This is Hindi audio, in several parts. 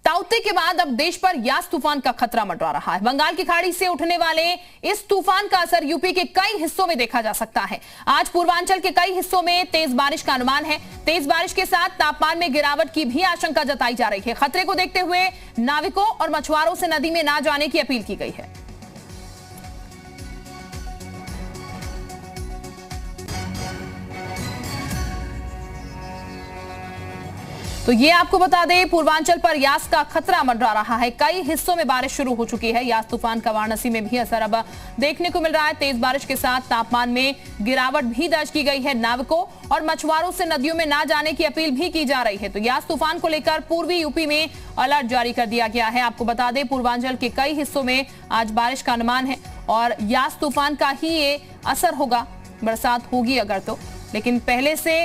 ताउते के बाद अब देश पर यास तूफान का खतरा मंडरा रहा है। बंगाल की खाड़ी से उठने वाले इस तूफान का असर यूपी के कई हिस्सों में देखा जा सकता है। आज पूर्वांचल के कई हिस्सों में तेज बारिश का अनुमान है। तेज बारिश के साथ तापमान में गिरावट की भी आशंका जताई जा रही है। खतरे को देखते हुए नाविकों और मछुआरों से नदी में ना जाने की अपील की गई है। तो ये आपको बता दें, पूर्वांचल पर यास का खतरा मंडरा रहा है। कई हिस्सों में बारिश शुरू हो चुकी है। यास तूफान का वाराणसी में भी असर अब देखने को मिल रहा है। तेज बारिश के साथ तापमान में गिरावट भी दर्ज की गई है। नाविकों और मछुआरों से नदियों में ना जाने की अपील भी की जा रही है। तो यास तूफान को लेकर पूर्वी यूपी में अलर्ट जारी कर दिया गया है। आपको बता दें, पूर्वांचल के कई हिस्सों में आज बारिश का अनुमान है और यास तूफान का ही ये असर होगा। बरसात होगी अगर तो, लेकिन पहले से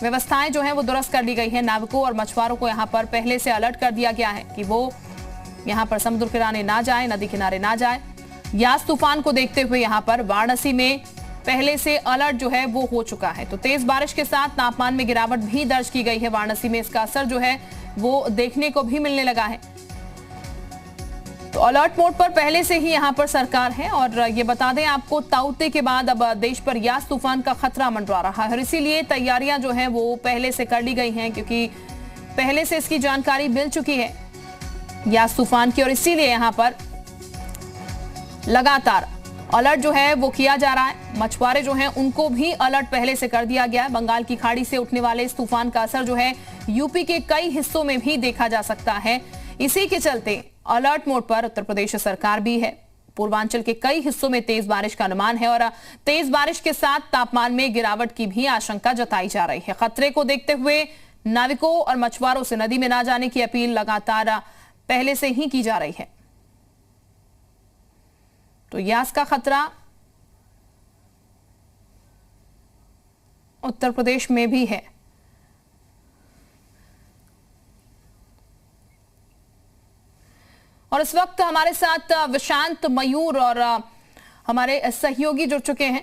व्यवस्थाएं जो है वो दुरुस्त कर ली गई है। नाविकों और मछुआरों को यहां पर पहले से अलर्ट कर दिया गया है कि वो यहां पर समुद्र किनारे ना जाए, नदी किनारे ना जाए। यास तूफान को देखते हुए यहां पर वाराणसी में पहले से अलर्ट जो है वो हो चुका है। तो तेज बारिश के साथ तापमान में गिरावट भी दर्ज की गई है। वाराणसी में इसका असर जो है वो देखने को भी मिलने लगा है। तो अलर्ट मोड पर पहले से ही यहां पर सरकार है। और ये बता दें आपको, ताउते के बाद अब देश पर यास तूफान का खतरा मंडरा रहा है और इसीलिए तैयारियां जो हैं वो पहले से कर ली गई हैं, क्योंकि पहले से इसकी जानकारी मिल चुकी है यास तूफान की। और इसीलिए यहां पर लगातार अलर्ट जो है वो किया जा रहा है। मछुआरे जो हैं उनको भी अलर्ट पहले से कर दिया गया है। बंगाल की खाड़ी से उठने वाले इस तूफान का असर जो है यूपी के कई हिस्सों में भी देखा जा सकता है। इसी के चलते अलर्ट मोड पर उत्तर प्रदेश सरकार भी है। पूर्वांचल के कई हिस्सों में तेज बारिश का अनुमान है और तेज बारिश के साथ तापमान में गिरावट की भी आशंका जताई जा रही है। खतरे को देखते हुए नाविकों और मछुआरों से नदी में ना जाने की अपील लगातार पहले से ही की जा रही है। तो यास का खतरा उत्तर प्रदेश में भी है। और इस वक्त हमारे साथ विशांत, मयूर और हमारे सहयोगी जुड़ चुके हैं।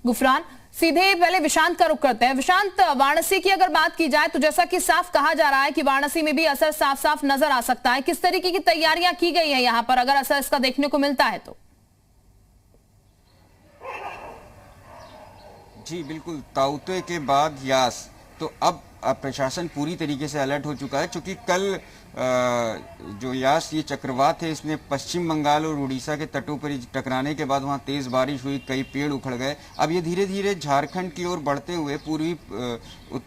गुफरान, सीधे पहले विशांत का रुख करते हैं। विशांत, वाराणसी की अगर बात की जाए तो जैसा कि साफ कहा जा रहा है कि वाराणसी में भी असर साफ साफ नजर आ सकता है। किस तरीके की तैयारियां की गई हैं यहां पर, अगर असर इसका देखने को मिलता है तो? जी बिल्कुल, ताउते के बाद यास, तो अब प्रशासन पूरी तरीके से अलर्ट हो चुका है, क्योंकि कल जो यास ये चक्रवात है इसने पश्चिम बंगाल और उड़ीसा के तटों पर टकराने के बाद वहाँ तेज़ बारिश हुई, कई पेड़ उखड़ गए। अब ये धीरे धीरे झारखंड की ओर बढ़ते हुए पूर्वी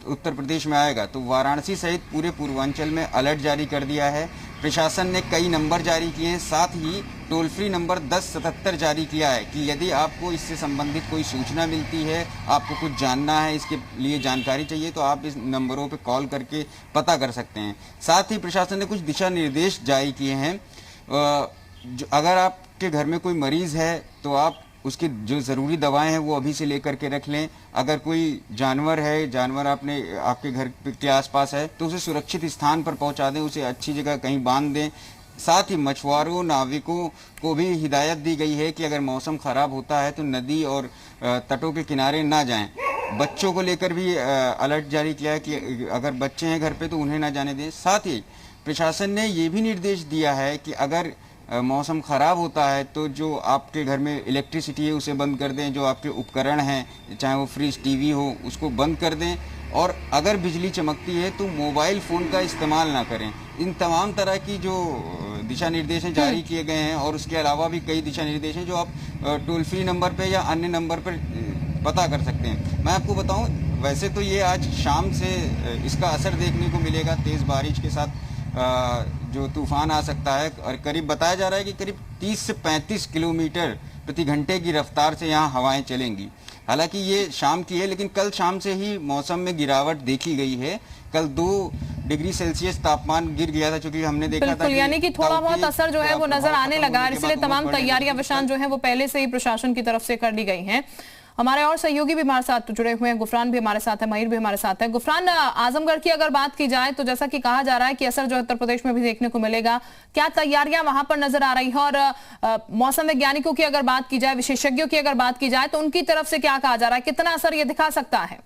उत्तर प्रदेश में आएगा। तो वाराणसी सहित पूरे पूर्वांचल में अलर्ट जारी कर दिया है। प्रशासन ने कई नंबर जारी किए हैं, साथ ही टोल फ्री नंबर 1077 जारी किया है कि यदि आपको इससे संबंधित कोई सूचना मिलती है, आपको कुछ जानना है, इसके लिए जानकारी चाहिए, तो आप इस नंबरों पर कॉल करके पता कर सकते हैं। साथ ही प्रशासन ने कुछ दिशा निर्देश जारी किए हैं। अगर आपके घर में कोई मरीज है तो आप उसकी जो ज़रूरी दवाएं हैं वो अभी से लेकर के रख लें। अगर कोई जानवर है, जानवर आपके घर के आसपास है, तो उसे सुरक्षित स्थान पर पहुंचा दें, उसे अच्छी जगह कहीं बांध दें। साथ ही मछुआरों, नाविकों को भी हिदायत दी गई है कि अगर मौसम ख़राब होता है तो नदी और तटों के किनारे ना जाएं। बच्चों को लेकर भी अलर्ट जारी किया है कि अगर बच्चे हैं घर पे तो उन्हें ना जाने दें। साथ ही प्रशासन ने ये भी निर्देश दिया है कि अगर मौसम ख़राब होता है तो जो आपके घर में इलेक्ट्रिसिटी है उसे बंद कर दें, जो आपके उपकरण हैं, चाहे वो फ्रिज, टीवी हो, उसको बंद कर दें। और अगर बिजली चमकती है तो मोबाइल फ़ोन का इस्तेमाल ना करें। इन तमाम तरह की जो दिशा निर्देश जारी किए गए हैं, और उसके अलावा भी कई दिशा निर्देश हैं जो आप टोल फ्री नंबर पे या अन्य नंबर पर पता कर सकते हैं। मैं आपको बताऊं, वैसे तो ये आज शाम से इसका असर देखने को मिलेगा। तेज़ बारिश के साथ जो तूफान आ सकता है, और करीब बताया जा रहा है कि करीब 30 से 35 किलोमीटर प्रति घंटे की रफ्तार से यहाँ हवाएं चलेंगी। हालांकि ये शाम की है, लेकिन कल शाम से ही मौसम में गिरावट देखी गई है। कल 2 डिग्री सेल्सियस तापमान गिर गया था, क्योंकि हमने देखा था यानी कि थोड़ा बहुत असर जो है वो नजर आने लगा है। इसलिए तमाम तैयारियां विशांत जो है वो पहले से ही प्रशासन की तरफ से कर ली गई हैं। हमारे और सहयोगी भी हमारे साथ जुड़े हुए हैं। गुफरान भी हमारे साथ है, मयूर भी हमारे साथ है। गुफरान, आजमगढ़ की अगर बात की जाए तो जैसा कि कहा जा रहा है कि असर जो उत्तर प्रदेश में भी देखने को मिलेगा, क्या तैयारियां वहां पर नजर आ रही हैं? और मौसम वैज्ञानिकों की अगर बात की जाए, विशेषज्ञों की अगर बात की जाए, तो उनकी तरफ से क्या कहा जा रहा है, कितना असर ये दिखा सकता है?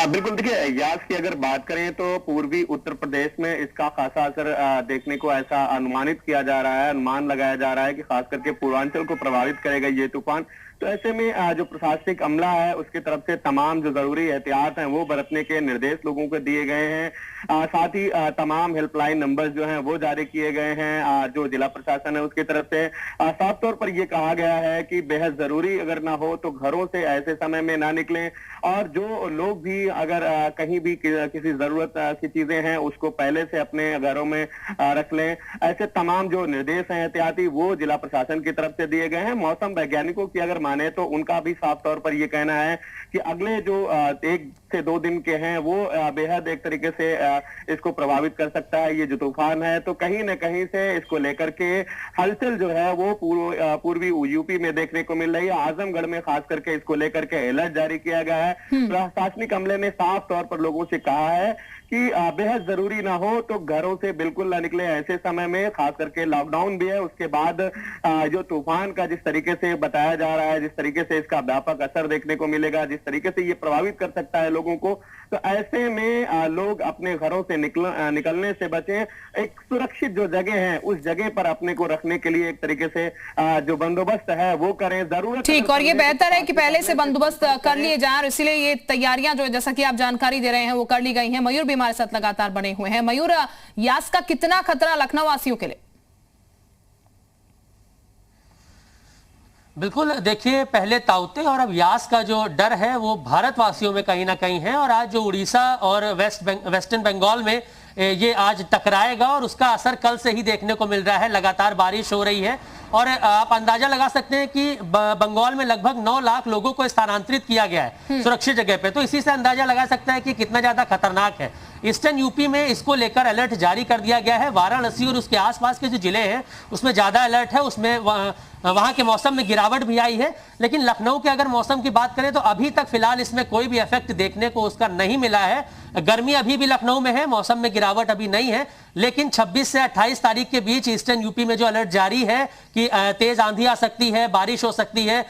बिल्कुल, देखिए यास की अगर बात करें तो पूर्वी उत्तर प्रदेश में इसका खासा असर देखने को ऐसा अनुमानित किया जा रहा है, अनुमान लगाया जा रहा है कि खास करके पूर्वांचल को प्रभावित करेगा ये तूफान। तो ऐसे में जो प्रशासनिक अमला है उसकी तरफ से तमाम जो जरूरी एहतियात हैं वो बरतने के निर्देश लोगों को दिए गए हैं। साथ ही तमाम हेल्पलाइन नंबर जो हैं वो जारी किए गए हैं। जो जिला प्रशासन है उसकी तरफ से साफ तौर पर यह कहा गया है कि बेहद जरूरी अगर ना हो तो घरों से ऐसे समय में ना निकलें, और जो लोग भी अगर कहीं भी किसी जरूरत की चीजें हैं उसको पहले से अपने घरों में रख लें। ऐसे तमाम जो निर्देश हैं एहतियाती वो जिला प्रशासन की तरफ से दिए गए हैं। मौसम वैज्ञानिकों की अगर माने तो उनका भी साफ तौर पर यह कहना है कि अगले जो 1 से 2 दिन के हैं वो बेहद एक तरीके से इसको प्रभावित कर सकता है ये जो तूफान है। तो कहीं न कहीं से इसको लेकर के हलचल जो है वो पूर्वी यूपी में देखने को मिल रही है। आजमगढ़ में खास करके इसको लेकर के अलर्ट जारी किया गया है। प्रशासनिक अमले ने साफ तौर पर लोगों से कहा है कि बेहद जरूरी ना हो तो घरों से बिल्कुल ना निकले ऐसे समय में। खास करके लॉकडाउन भी है, उसके बाद जो तूफान का जिस तरीके से बताया जा रहा है, जिस तरीके से इसका व्यापक असर देखने को मिलेगा, जिस तरीके से ये प्रभावित कर सकता है लोगों को, तो ऐसे में लोग अपने घरों से निकलने से बचें। एक सुरक्षित जो जगह है उस जगह पर अपने को रखने के लिए एक तरीके से जो बंदोबस्त है वो करें। जरूरत ठीक, और ये बेहतर है कि पहले से बंदोबस्त कर लिए जाए, और इसीलिए ये तैयारियां जो जैसा कि आप जानकारी दे रहे हैं वो कर ली गई हैं। मयूर भी हमारे साथ लगातार बने हुए हैं। मयूर, यास का कितना खतरा लखनऊ वासियों के लिए? बिल्कुल, देखिए पहले ताउते और अब यास का जो डर है वो भारतवासियों में कहीं ना कहीं है। और आज जो उड़ीसा और वेस्टर्न बंगाल में ये आज टकराएगा और उसका असर कल से ही देखने को मिल रहा है। लगातार बारिश हो रही है और आप अंदाजा लगा सकते हैं कि बंगाल में लगभग 9 लाख लोगों को स्थानांतरित किया गया है सुरक्षित जगह पे। तो इसी से अंदाजा लगा सकता है कि कितना ज्यादा खतरनाक है। ईस्टर्न यूपी में इसको लेकर अलर्ट जारी कर दिया गया है। वाराणसी और उसके आसपास के जो जिले हैं उसमें ज्यादा अलर्ट है, उसमें वहां के मौसम में गिरावट भी आई है। लेकिन लखनऊ के अगर मौसम की बात करें तो अभी तक फिलहाल इसमें कोई भी इफेक्ट देखने को उसका नहीं मिला है। गर्मी अभी भी लखनऊ में है, मौसम में गिरावट अभी नहीं है। लेकिन 26 से 28 तारीख के बीच ईस्टर्न यूपी में जो अलर्ट जारी है कि तेज आंधी आ सकती है, बारिश हो सकती है,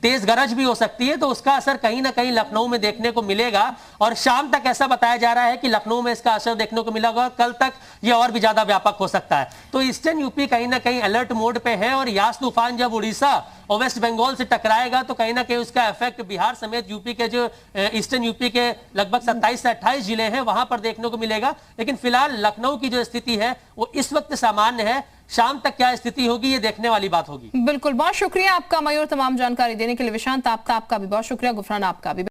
तेज गरज भी हो सकती है, तो उसका असर कहीं ना कहीं लखनऊ में देखने को मिलेगा। और शाम तक ऐसा बताया जा रहा है कि लखनऊ में इसका असर देखने को मिलेगा और कल तक ये और भी ज्यादा व्यापक हो सकता है। तो ईस्टर्न यूपी कहीं ना कहीं अलर्ट मोड पे है। और यास तूफान जब उड़ीसा और वेस्ट बंगाल से टकराएगा तो कहीं ना कहीं उसका इफेक्ट बिहार समेत यूपी के जो ईस्टर्न यूपी के लगभग 27 से 28 जिले हैं वहां पर देखने को मिलेगा। लेकिन फिलहाल लखनऊ की जो स्थिति है वो इस वक्त सामान्य है। शाम तक क्या स्थिति होगी ये देखने वाली बात होगी। बिल्कुल, बहुत शुक्रिया आपका मयूर तमाम जानकारी देने के लिए। विशांत आपका भी बहुत शुक्रिया, गुफरान आपका भी।